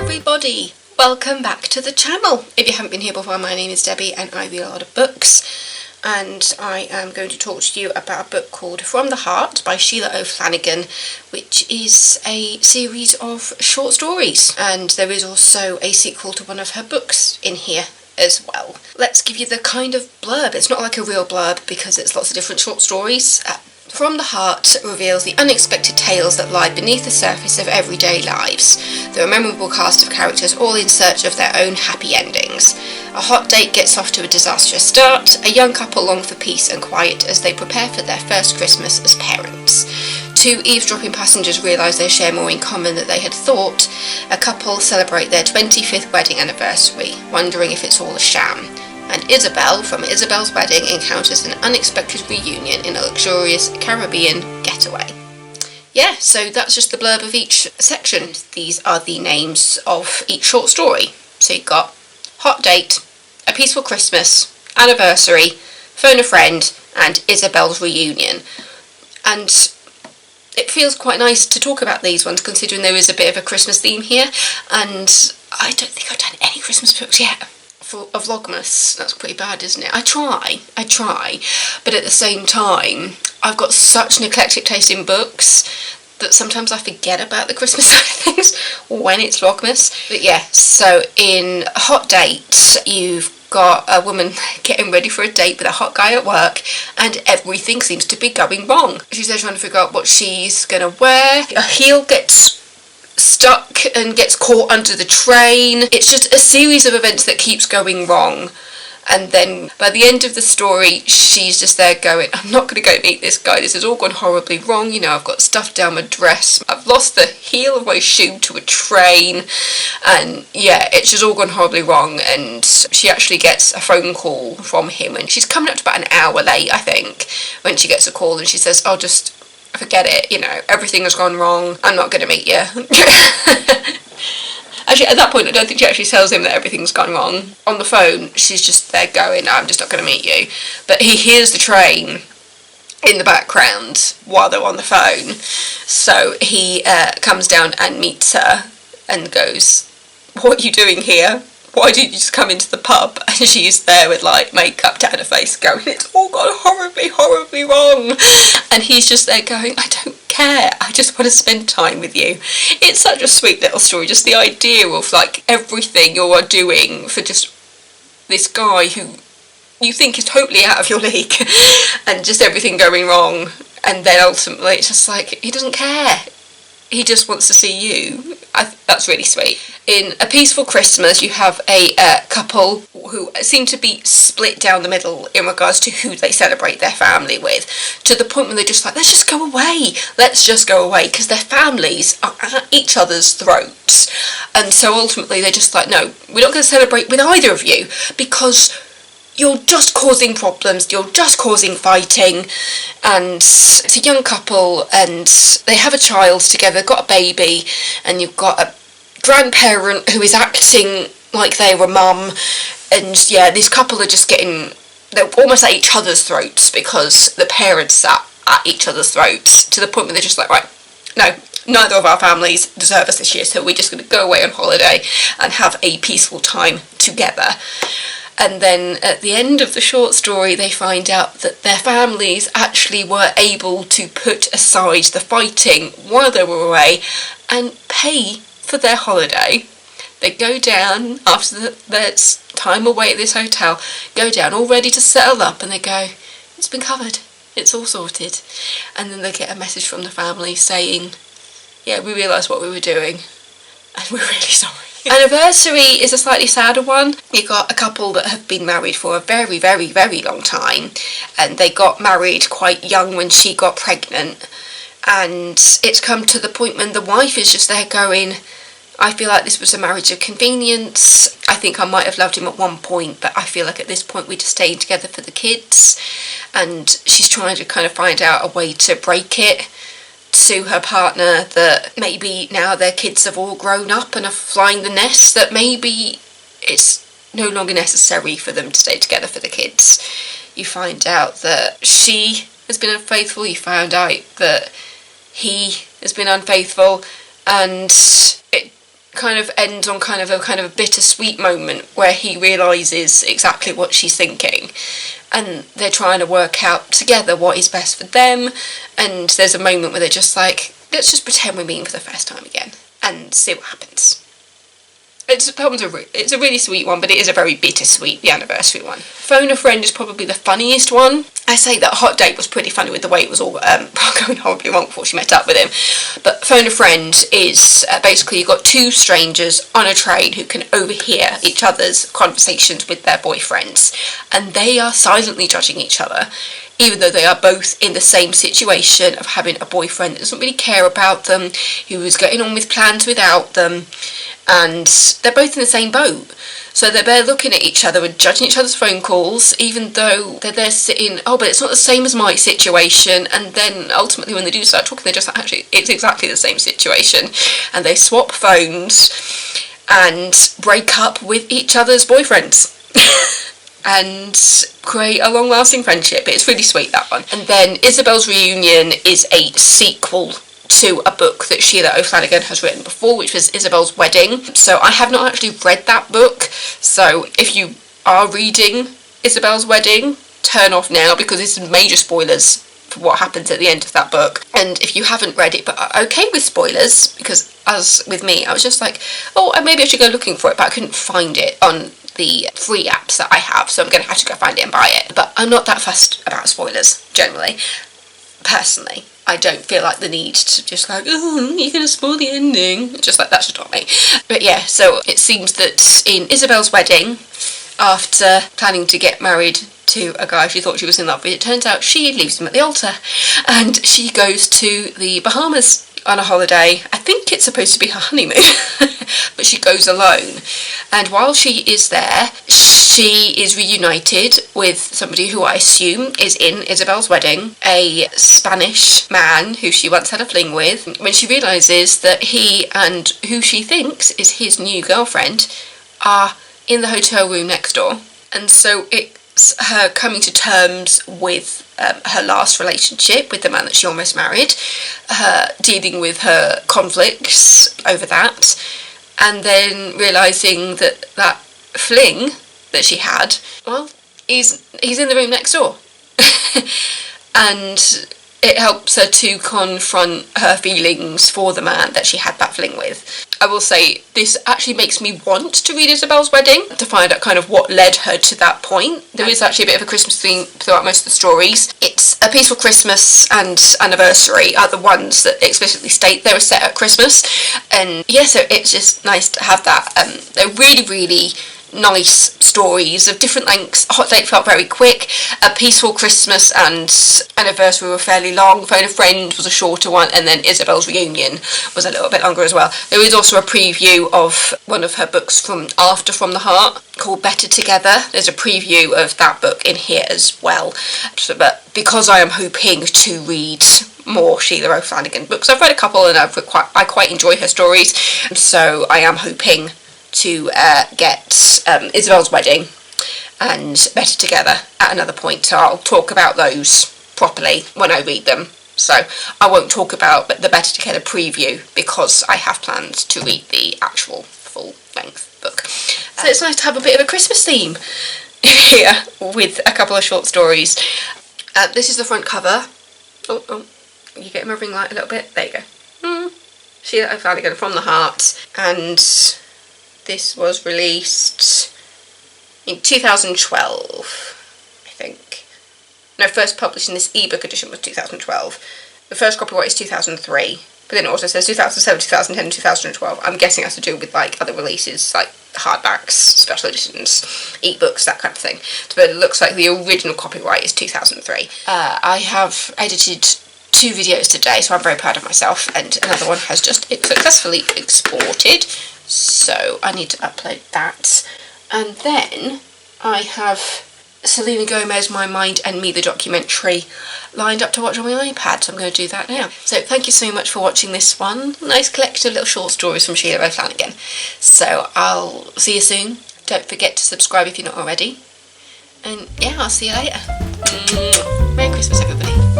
everybody, welcome back to the channel. If you haven't been here before, my name is Debbie and I read a lot of books, and I am going to talk to you about a book called From the Heart by Sheila O'Flanagan, which is a series of short stories, and there is also a sequel to one of her books in here as well. Let's give you the kind of blurb. It's not like a real blurb because it's lots of different short stories. From the Heart reveals the unexpected tales that lie beneath the surface of everyday lives, through a memorable cast of characters all in search of their own happy endings. A hot date gets off to a disastrous start, a young couple long for peace and quiet as they prepare for their first Christmas as parents. Two eavesdropping passengers realise they share more in common than they had thought. A couple celebrate their 25th wedding anniversary, wondering if it's all a sham. And Isabel, from Isabel's wedding, encounters an unexpected reunion in a luxurious Caribbean getaway. Yeah, so that's just the blurb of each section. These are the names of each short story. So you've got Hot Date, A Peaceful Christmas, Anniversary, Phone a Friend, and Isabel's Reunion. And it feels quite nice to talk about these ones, considering there is a bit of a Christmas theme here, and I don't think I've done any Christmas books yet. For a Vlogmas, that's pretty bad, isn't it? I try, but at the same time, I've got such an eclectic taste in books that sometimes I forget about the Christmas side of things when it's Vlogmas. But yeah, so in Hot Date, you've got a woman getting ready for a date with a hot guy at work, and everything seems to be going wrong. She's there trying to figure out what she's gonna wear. A heel gets stuck and gets caught under the train. It's just a series of events that keeps going wrong, and then by the end of the story she's just there going, I'm not going to go meet this guy, this has all gone horribly wrong, you know, I've got stuff down my dress, I've lost the heel of my shoe to a train, and yeah, it's just all gone horribly wrong. And she actually gets a phone call from him, and she's coming up to about an hour late, I think, when she gets a call, and she says, oh, just forget it, you know, everything has gone wrong, I'm not going to meet you. Actually, at that point, I don't think she actually tells him that everything's gone wrong. On the phone, she's just there going, I'm just not going to meet you. But he hears the train in the background while they're on the phone. So he comes down and meets her and goes, what are you doing here? Why did you just come into the pub? And she's there with like makeup down her face going, it's all gone horribly, horribly wrong. And he's just there going, I don't care, I just want to spend time with you. It's such a sweet little story, just the idea of like everything you're doing for just this guy who you think is totally out of your league and just everything going wrong, and then ultimately it's just like he doesn't care. He just wants to see you. That's really sweet. In A Peaceful Christmas, you have a couple who seem to be split down the middle in regards to who they celebrate their family with, to the point where they're just like, let's just go away, because their families are at each other's throats. And so ultimately they're just like, no, we're not going to celebrate with either of you, because you're just causing problems, you're just causing fighting. And it's a young couple and they have a child together, got a baby, and you've got a grandparent who is acting like they were mum. And yeah, this couple are just they're almost at each other's throats because the parents are at each other's throats, to the point where they're just like, right, no, neither of our families deserve us this year, so we're just going to go away on holiday and have a peaceful time together. And then at the end of the short story, they find out that their families actually were able to put aside the fighting while they were away and pay for their holiday. They go down after their time away at this hotel, go down all ready to settle up, and they go, it's been covered, it's all sorted. And then they get a message from the family saying, yeah, we realised what we were doing and we're really sorry. Anniversary is a slightly sadder one. You've got a couple that have been married for a very, very, very long time, and they got married quite young when she got pregnant, and it's come to the point when the wife is just there going, I feel like this was a marriage of convenience. I think I might have loved him at one point, but I feel like at this point we're just staying together for the kids. And she's trying to kind of find out a way to break it to her partner, that maybe now their kids have all grown up and are flying the nest, that maybe it's no longer necessary for them to stay together for the kids. You find out that she has been unfaithful, you found out that he has been unfaithful, and kind of ends on kind of a bittersweet moment where he realises exactly what she's thinking, and they're trying to work out together what is best for them. And there's a moment where they're just like, let's just pretend we're meeting for the first time again and see what happens. It's a really sweet one, but it is a very bittersweet, the anniversary one. Phone a Friend is probably the funniest one. I say that Hot Date was pretty funny with the way it was all going horribly wrong before she met up with him. But Phone a Friend is basically, you've got two strangers on a train who can overhear each other's conversations with their boyfriends, and they are silently judging each other, even though they are both in the same situation of having a boyfriend that doesn't really care about them, who is getting on with plans without them, and they're both in the same boat. So they're looking at each other and judging each other's phone calls, even though they're there sitting, oh, but it's not the same as my situation. And then ultimately when they do start talking, they're just like, actually, it's exactly the same situation. And they swap phones and break up with each other's boyfriends. And create a long-lasting friendship. It's really sweet, that one. And then Isabel's Reunion is a sequel to a book that Sheila O'Flanagan has written before, which was Isabel's Wedding. So I have not actually read that book, so if you are reading Isabel's Wedding, turn off now, because there's some major spoilers for what happens at the end of that book. And if you haven't read it but are okay with spoilers, because as with me, I was just like, oh, maybe I should go looking for it, but I couldn't find it on the free apps that I have, so I'm going to have to go find it and buy it. But I'm not that fussed about spoilers, generally. Personally, I don't feel like the need to just like, oh, you're going to spoil the ending. Just like, that's just not me. But yeah, so it seems that in Isabel's Wedding, after planning to get married to a guy she thought she was in love with, it turns out she leaves him at the altar, and she goes to the Bahamas on a holiday. I think it's supposed to be her honeymoon, but she goes alone. And while she is there, she is reunited with somebody who I assume is in Isabel's Wedding, a Spanish man who she once had a fling with, when she realises that he and who she thinks is his new girlfriend are in the hotel room next door. And so it's her coming to terms with her last relationship with the man that she almost married, her dealing with her conflicts over that, and then realising that that fling that she had, well, he's in the room next door. And it helps her to confront her feelings for the man that she had that fling with. I will say, this actually makes me want to read Isabel's Wedding, to find out kind of what led her to that point. There is actually a bit of a Christmas theme throughout most of the stories. It's A Peaceful Christmas and Anniversary are the ones that explicitly state they were set at Christmas. And yeah, so it's just nice to have that. They're really, really nice stories of different lengths. Hot Date felt very quick. A Peaceful Christmas and Anniversary were fairly long. Phone a Friend was a shorter one, and then Isabel's Reunion was a little bit longer as well. There is also a preview of one of her books from the Heart called Better Together. There's a preview of that book in here as well. So, but because I am hoping to read more Sheila O'Flanagan books, I've read a couple and I quite enjoy her stories, so I am hoping to get Isabel's Wedding and Better Together at another point, so I'll talk about those properly when I read them. So I won't talk about the Better Together preview because I have plans to read the actual full-length book. So it's nice to have a bit of a Christmas theme here with a couple of short stories. This is the front cover. Oh, you get my ring light a little bit? There you go. Sheila O'Flanagan from the Heart, and this was released in 2012, I think. No, first published in this ebook edition was 2012. The first copyright is 2003, but then it also says 2007, 2010, 2012. I'm guessing it has to do with like other releases, like hardbacks, special editions, ebooks, that kind of thing. But it looks like the original copyright is 2003. I have edited 2 videos today, so I'm very proud of myself, and another one has just successfully exported. So I need to upload that. And then I have Selena Gomez, My Mind and Me, the documentary, lined up to watch on my iPad, so I'm going to do that now. So thank you so much for watching this one. Nice collection of little short stories from Sheila O'Flanagan. So I'll see you soon. Don't forget to subscribe if you're not already. And yeah, I'll see you later. Merry Christmas, everybody.